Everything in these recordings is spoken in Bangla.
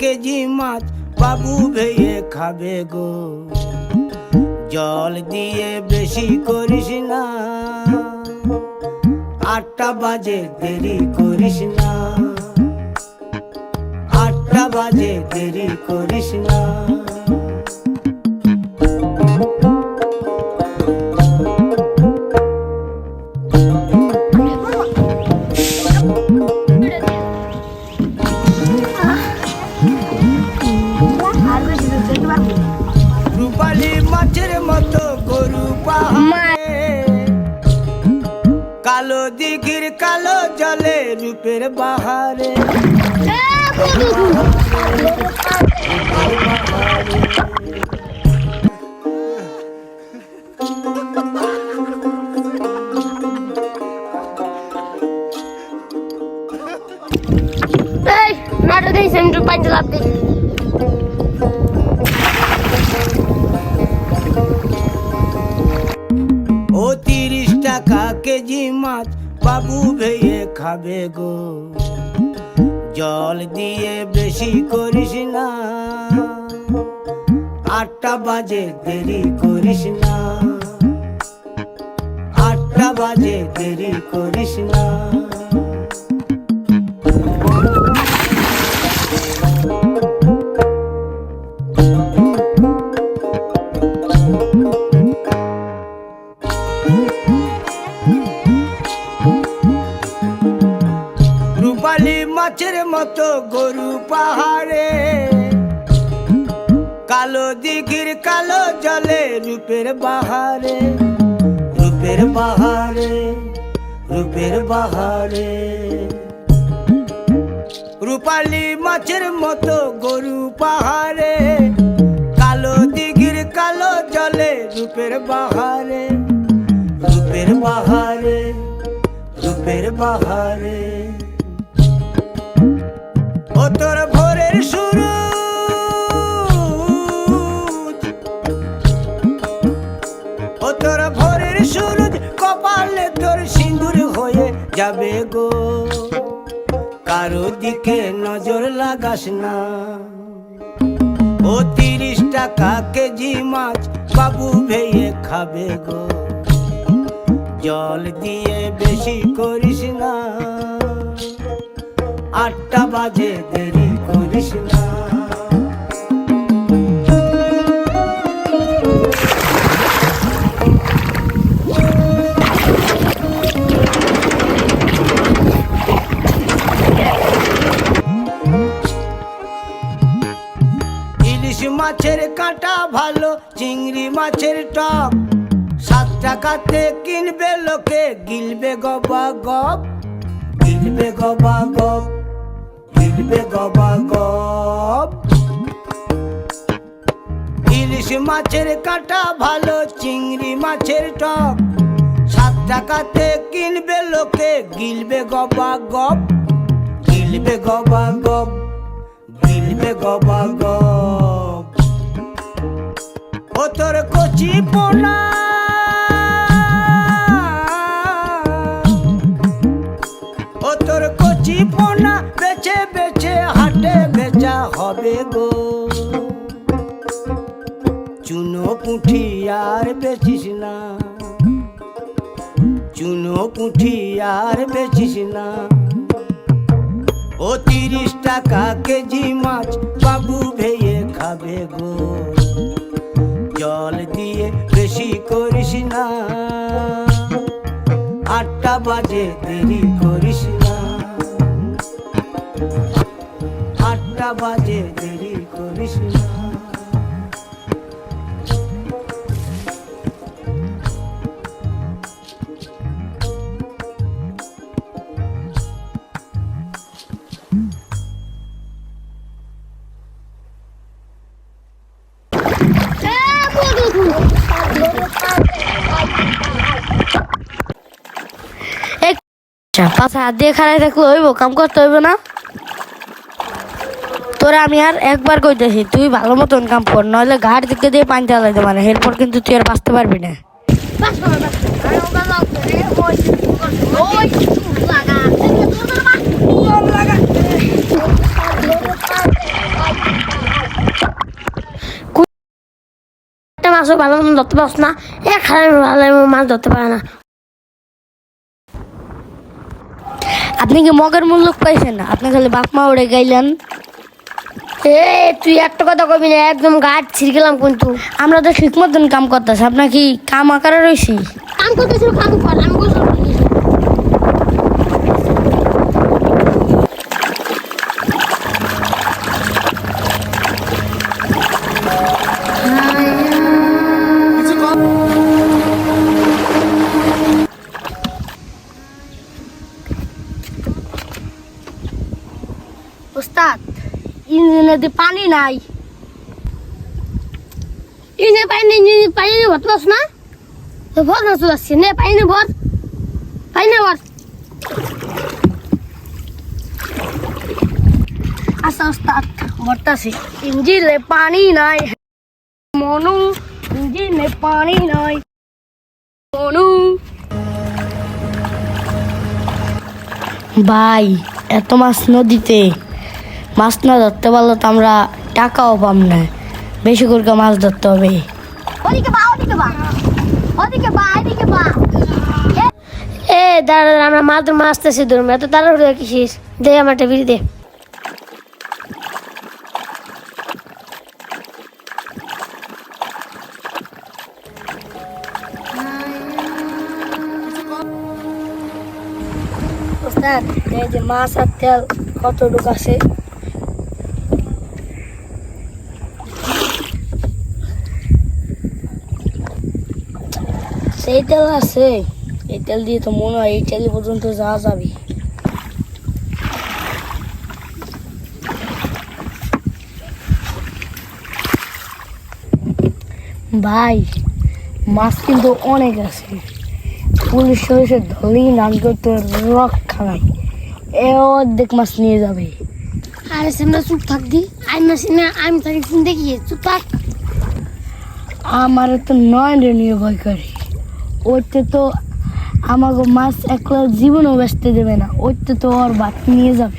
কেজি মাছ বাবু ভেয়ে খাবে গো। জল দিয়ে বেশি করিস না, 8টা বাজে দেরি করিস না, 8টা বাজে দেরি করিস না। রূপালী মাছের মতো গরু পাহাড়ে, কালো দিঘির কালো জলে রূপের বাহারে। ও 30 টাকা কেজি মাছ বাবু ভেয়ে খাবে গো। জল দিয়ে বেশি করিস না, 8টা বাজে দেরি করিস না, 8টা বাজে দেরি করিস না। রূপালী মাছের মতো গরু পাহাড়ে, কালো দিঘির কালো জলে রূপের বাহারে, রূপের বাহারে, রূপের বাহারে। রূপালী মাছের মতো গরু পাহাড়ে, কালো দিঘির কালো জলে রূপের বাহারে, রূপের বাহারে, রূপের বাহারে। ও তোর ভোরের সুরুজ, ও তোর ভোরের সুরুজ, কপালে তোর সিঁদুর হয়ে যাবে গো। কারো দিকে নজর লাগাস না, ও 30 টাকা কেজি মাছ বাবু ভেয়ে খাবে গো। জল দিয়ে বেশি করিস না, 8টা বাজে দেরি করিস না। ইলিশ মাছের কাঁটা ভালো, চিংড়ি মাছের টক, 7 টাকাতে কিনবে লোকে, গিলবে গবা গপ, গিলবে গবা গপ, গিলবে গবা গপ। ইলিশ মাছের কাঁটা ভালো, চিংড়ি মাছের টক, 7 টাকাতে কিনবে লোকে, গিলবে গবা গপ, গিলবে গবা গপ, গিলবে গবা গপ। ও তোর কচি পোনা, ও তোর কচি পোনা বেচে বেচে হাটে বেচা হবে গো। চুনো পুঁঠি আর বেচিস না, চুনো পুঁঠি আর বেচিস না। ও 30 টাকা কেজি মাছ বাবু ভেয়ে খাবে গো। জল দিয়ে বেশি করিস না, 8টা বাজে দেরি করিস না, 8টা বাজে দেরি করিস না। পাশে হাত দিয়ে খাড়াই থাকলে হইব, কাম করতে হইব না। তোরা আমি আর একবার কইতেছি, তুই ভালো মতন কাম কর, নইলে ঘাট দিকে দিয়ে পানি চালাইতে পারে, এরপর কিন্তু তুই আর বাঁচতে পারবি না। মাছও ভালো মতন ধরতে পারছ না, এক খারাপ ভালো মাছ ধরতে পারে না। আপনি কি মগের মূল্য পাইছেন না? আপনি খালি বাপ মা উড়ে গাইলেন। এ তুই একটা কথা কবি না, একদম গাছ ছিঁড়ে গেলাম কিন্তু। আমরা তো ঠিক মতন কাম করতেছি, আপনার কি কাম আকারে রয়েছি? কাম করতেছিল, কাম কর, আমি গোসল করি। ওস্তাদ, ইঞ্জিনে দিয়ে পানি নাই। ইঞ্জিনে পানি ভরতে পারছ না? তো ভর না চলে আসছে, নে পানি ভর, পানি ভর। আচ্ছা ওস্তাদ, ভরতাছি। ইঞ্জিনে পানি নাই মনু, ইঞ্জিনে পানি নাই মনু। ভাই, এত মাছ নদীতে, মাছ না ধরতে পারলে তো আমরা টাকাও পাম না। বেশি করে মাছ ধরতে হবে। ওদিকে বা, ওদিকে বা, ওদিকে বা, এদিকে বা। এ দাঁড়া, আমরা মাছ আসতেছি, ধরুন এত তাড়াহুড়ো কিসিস? দে আমার টেবিল দে। ওস্তাদ, এই যে মাছ আর তেল কতটুকু আছে? সেই তেল আছে, এই তেল দিয়ে তো মনে হয় এই তেল পর্যন্ত যাওয়া যাবে। ভাই, মাছ কিন্তু অনেক আছে। পুলিশ এসে ধরেই নাম করতে রক্ষা নাই। এ অর্ধেক মাছ নিয়ে যাবে। আরে সামনে চুপ থাক দি, আমি না সিনে আমি তাকে চিন্তা কি, চুপ থাক। আমার তো নয়নে নিয়ে ভয় করে। ওইতে তো আমাকে মাছ একলা জীবনও বেচতে দেবে না, ওইতে তো ওর বাদ নিয়ে যাবে।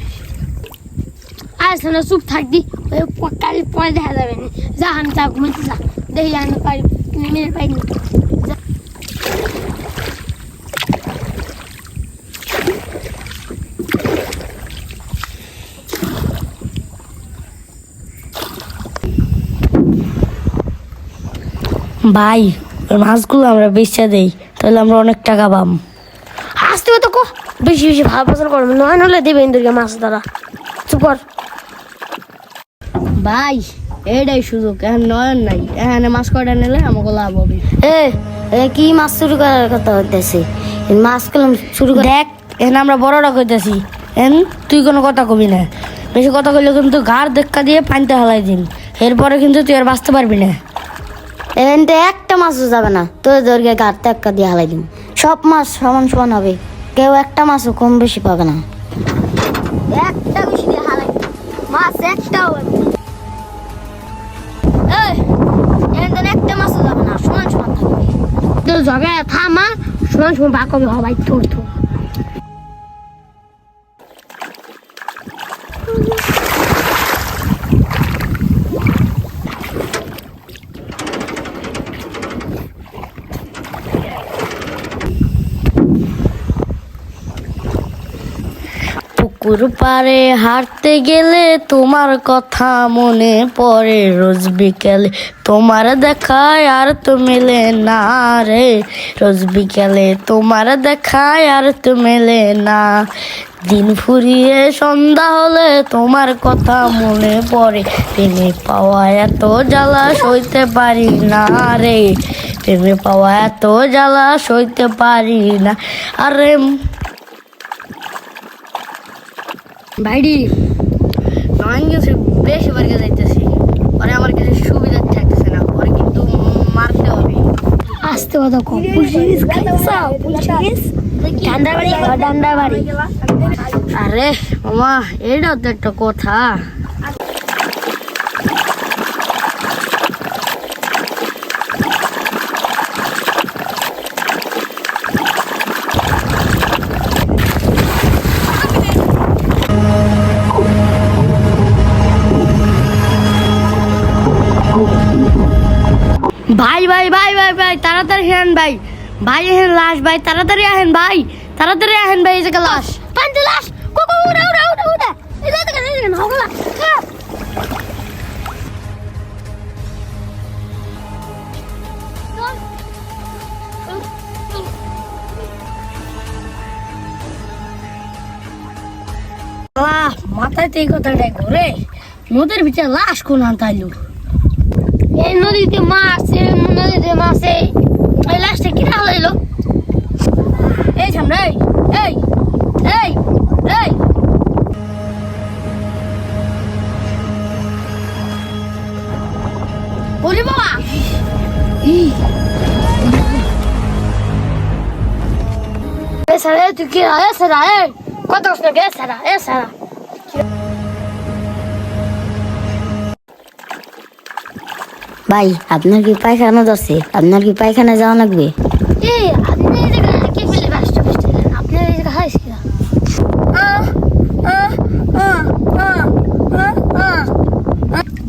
আরে সামনে চুপ থাক দি, ওই কালি পরে দেখা যাবে না। যা আমি তা ঘুমাইতে যা, দেখি আমি পারি মেরে পাইনি। ভাই, ওই মাছগুলো আমরা বেচে দেই, তাহলে আমরা অনেক টাকা পাম। আসতে তো কো বেশি বেশি ভালো পছন্দ করবে, নয় হলে দেবে ইন্দুরকে মাছ দ্বারা। চুপ কর ভাই, এটাই সুযোগ, এখন নয়ন নাই, এখানে মাছ কটা নিলে আমাকে লাভ হবে। কি মাছ শুরু করার কথা হইতেছে? মাছ কলম শুরু করে দেখ, এখন আমরা বড়টা কইতেছি, এন তুই কোনো কথা কবি না। বেশি কথা কইলে কিন্তু ঘাড় ধাক্কা দিয়ে পানিতে হালাই দিন, এরপরে কিন্তু তুই আর বাঁচতে পারবি না। এখানটা একটা মাছও যাবে না, তোর দরকার গাড়তে একটা দিয়ে হালাই দিন। সব মাছ সমান সমান হবে, কেউ একটা মাছও কম বেশি পাবে না। একটা বেশি দিয়ে হালাই মাছ একটাও একটা মাছও যাবে না, সমান সমান থাকবে। তোর জায়গায় থামা, সমান সমান ভাগ হবে হবাই তোর তো। পুকুর পাড়ে হাঁটতে গেলে তোমার কথা মনে পড়ে, রোজ বিকেলে তোমার দেখায় আর তো মেলে না রে, রোজ বিকেলে তোমার দেখায় আর তো মেলে না। দিন ফুরিয়ে সন্ধ্যা হলে তোমার কথা মনে পড়ে, প্রেমে পাওয়া এত জ্বালা সইতে পারি না রে, প্রেমে পাওয়া এত জ্বালা সইতে পারি না। আরে ভাইডি, নয়ন গেছে বেশ বাড়িতে যাইতেছি, পরে আমার কাছে সুবিধা থাকতেছে না, পরে কিন্তু মারতে হবে। আসতে কথা কম ডান্ডা বাড়ি। আরে মামা, এটাও তো একটা কথা। ভাই ভাই ভাই ভাই ভাই তাড়াতাড়ি আহেন ভাই, ভাই আহেন লাশ ভাই, তাড়াতাড়ি আহেন ভাই, তাড়াতাড়ি আহেন ভাই, এই জায়গা লাশ, পান্তে লাশ কোকো উড়া উড়া উড়া উড়া এই দেখেন হগলা মাথায় তো এই কথাটা ঘুরে, নদীর ভিতরে লাশ কোন আনতাইলো? এই নদীতে মাছে এই লাশটা কি হালাইলো? এই সামনে এই এই এই ওরে বাবা, সারা তুই কি সারা কত কষ্ট গে সারা সারা ভাই আপনার কি পায়খানা ধরছে? আপনার কি পায়খানা যাওয়া লাগবে? এই আপনি এই জায়গা কি ফেলে বাসটা বসতে আপনি এই জায়গা হাইস কি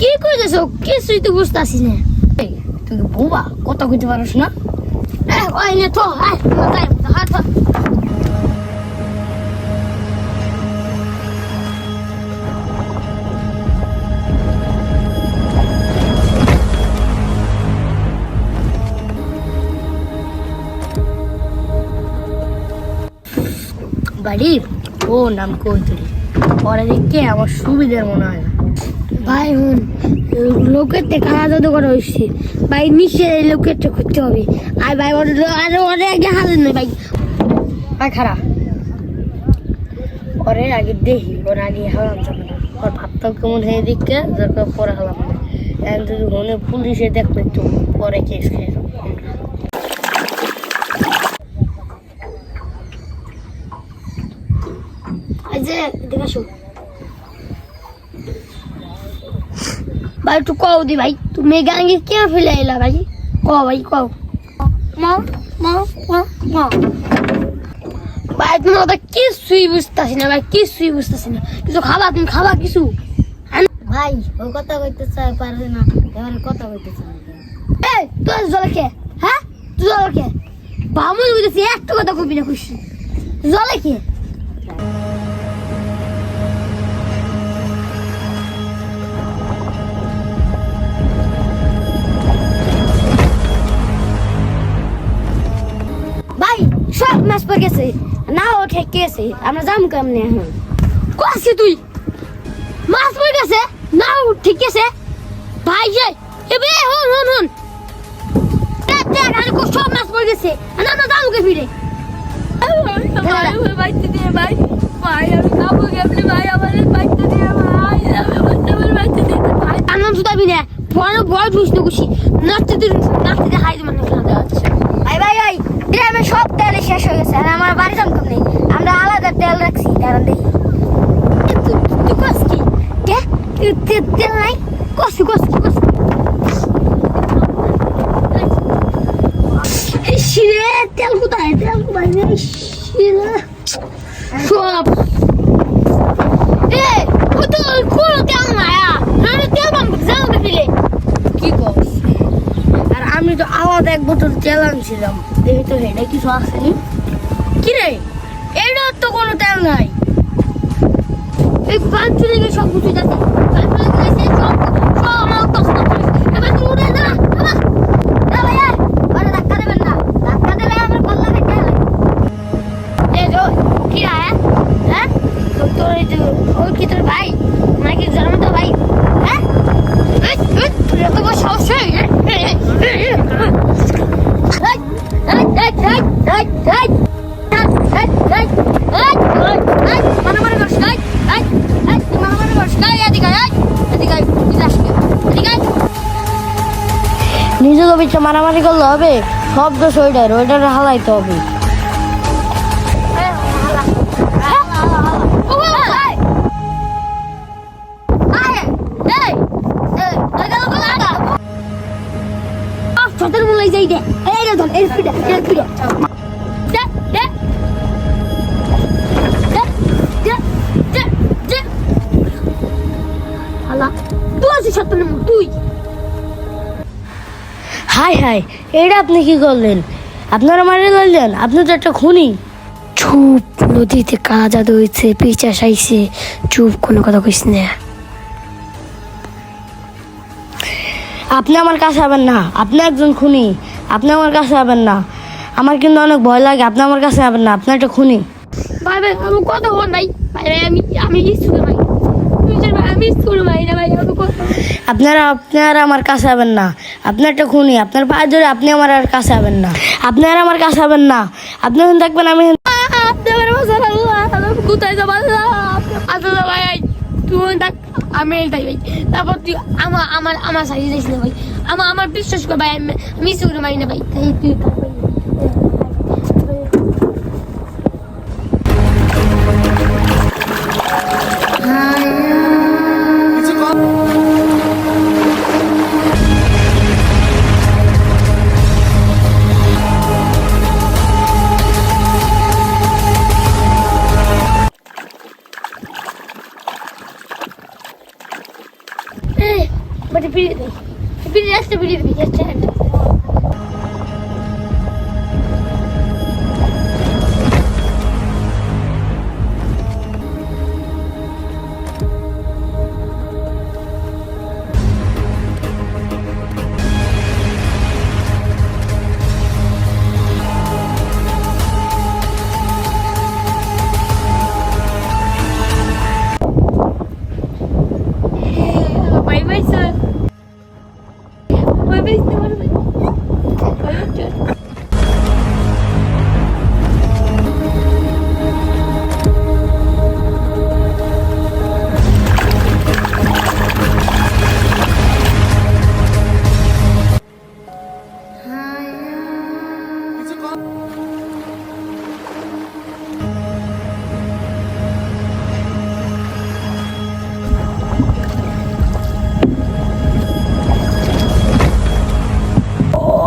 কি কইতেছো? কিছুই তো বুঝতেছি না। তুই বোবা, কথা কইতে পারছ না? ওই নে তো হাত বাড়ির ও নাম কইতরি, পরে দেখে আমার সুবিধার মনে হয় না। ভাই হুন লোকের থেকে খাওয়া দাওয়া করা হয়েছে ভাই, নিচে লোকের করতে হবে। আর ভাই ওরে আগে হাজার নয় ভাই, ভাই খারাপ ওরে আগে দেখি, ওর আগে হালাম যাবে না, ওর ভাবতাম কেমন হয়ে দিকে দরকার পরে হালাম না। এখন যদি মনে পুলিশে দেখলে তো পরে কেস খেয়ে যাবো। এই যে এদিকে আসো ভাই, একটু কও দি ভাই, তুমি গাঙ্গে কে ফেলে এলা ভাই? কও ভাই কও। মা মা মা মা ভাই তুমি ওটা কিছুই বুঝতেছি না ভাই, কিছুই বুঝতেছি না। কিছু খাবা? তুমি খাবা কিছু? ভাই ওই কথা কইতে চাই পারে না, এবারে কথা কইতে চাই। এই তুই জলে কে? হ্যাঁ তুই জলে কে? বামুন বুঝেছি, একটা কথা কবি না খুশি জলে কে? ভাই সব মাছ পড়ে গেছে, না ও ঠেকে গেছে, আমরা যাম কেমনে এখন? কইছি তুই মাছ পড়ে গেছে, না ও ঠিক আছে ভাই। যে এবে হন হন হন দেখ আরে কো সব মাছ পড়ে গেছে, না না যাম কে ফিরে। ভাই বাইতে দিয়ে ভাই, ভাই আমি খাবো কেমনে ভাই? আমার বাইতে দিয়ে ভাই, আমার বাইতে দিয়ে ভাই। আনন্দ সুতাবি না, বড় বড় প্রশ্ন করছি, নাচতে হাই মানে খেলা যাচ্ছে। ভাই ভাই ভাই গ্রামে সব তেল শেষ হয়ে গেছে, আর আমার বাড়ি যাম কেমনে? আমরা আলাদা তেল রাখছি, কারণ দেখি তুই কস কি কে তেল নাই? কস কস কস শিরে তেল কোথায়? তেল কোথায়? শিরে সব কত কোন তেল নাই, আমি তেল বানাবো যাও দিলে কি কস? আর আমি তো আলাদা এক বোতল তেল আনছিলাম, দেখি তো এটা কিছু আসেনি। কি রে, এটার তো কোনো তেল নাই। এই পাঁচ চলে গিয়ে সব বুঝে যাচ্ছে, পাঁচ চলে গেছে সব সব আমার কষ্ট করে। এবার তুই উড়ে যা বাবা, এ ভাই বড় ধাক্কা দেবেন না, ধাক্কা দিলে আমার পাল্লা কেটে যাবে। এই যে কি আয়া হ্যাঁ তোর এই যে ওই কি তোর ভাই নাকি জন্ম তো ভাই? হ্যাঁ তুই এত বড় সাহস? নিজে তো বিচ্ছে মারামারি করলে হবে? সব দোষ ওইটার হালাইতে হবে। যাই দে এই ধর এই ফিডা তুই হাই হাই, এটা আপনি কি করলেন? আপনারা মারে লাইলেন, আপনি তো একটা খুনি। চুপ, নদীতে কালা জাদু হয়েছে, পিচাস আইছে, চুপ, কোনো কথা কইস না। আপনি আমার কাছে আবেন না, আপনি একজন খুনি। আপনি আমার কাছে আবেন না, আমার কিন্তু অনেক ভয় লাগে। আপনি আমার কাছে আবেন না, আপনি একটা খুনি। ভাই ভাই আমি কত হন ভাই, ভাই ভাই আমি স্কুলে ভাই, আমি স্কুলে ভাই না ভাই, আমি কত আপনারা আমার কাছে আবেন না, আপনি একটা খুনি। আপনার পায়ে ধরে আপনি আমার আর কাছে আবেন না, আপনারা আমার কাছে আবেন না। আপনি এখন দেখবেন আমি আপনার মশলা কোথায় যাবো আচ্ছা ভাই, তুই দেখ আমি তাই ভাই, তারপর তুই আমার সাইজে যাইস না ভাই, আমার বিশ্বাস কর ভাই, আমি স্কুলে ভাই না ভাই, তুই But if it has to be just bye bye sir. Bye bye sir.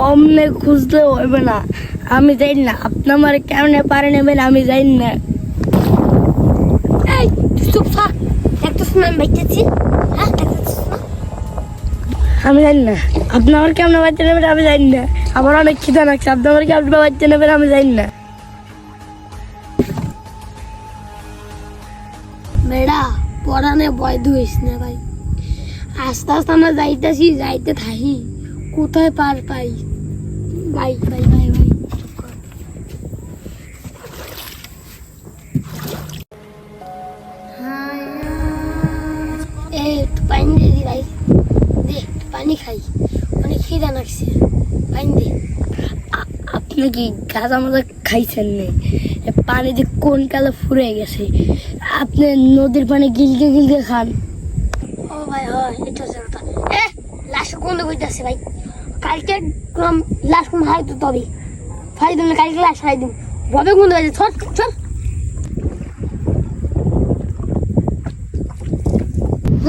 অমনে খুঁজলে হইবে না, আমি যাই না। আপনি আমার কেমনে পারে নেবেন আমি যাই না। এই তুই চুপ থাক, একটা শুনে বাইতেছি, হ্যাঁ দেখতেছিস না? আমি জানি না আপনি আমার কেমনে বাচ্চা নেবেন আমি জানি না। আমার অনেক খিদা লাগছে, আপনি আমার কেমনে বাচ্চা নেবেন আমি জানি না। বেড়া পড়ানে ভয় ধুইস না ভাই, আস্তে আস্তে আমরা যাইতে থাকি, কোথায় পার পাই ভাই ভাই ভাই ভাই চুপ কর। এই একটু পানি দিয়ে দি ভাই, দে একটু পানি খাই, অনেক খিদা লাগছে, পানি দে। আপনি কি গাঁজা মাজা খাইছেন নে? এ পানি যে কোন কালে ফুরে গেছে। আপনি নদীর পানি গিলকে গিলকে খান। ও ভাই হয়, এটা হচ্ছে কথা। লাশ কোন কইতাছে ভাই, কালকে লাশ কোন হাই তো তবে ফাই দিন, কালকে লাশ হাই দিন ববে কোন হয়েছে, চল চল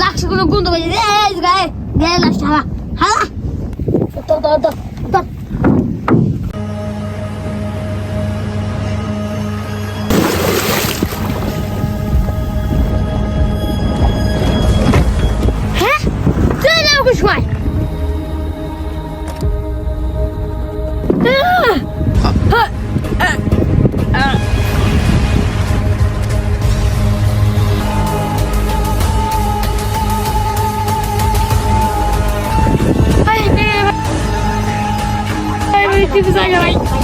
লাশ কোন গুন্দ হয়েছে রে, এই গায়ে গায়ে লাশ হালা হালা তো তো তো তো হ্যাঁ তুই যাও কুছ সময় Ay, ay, ay, ay, ay, ay, ay, ay, ay, ay,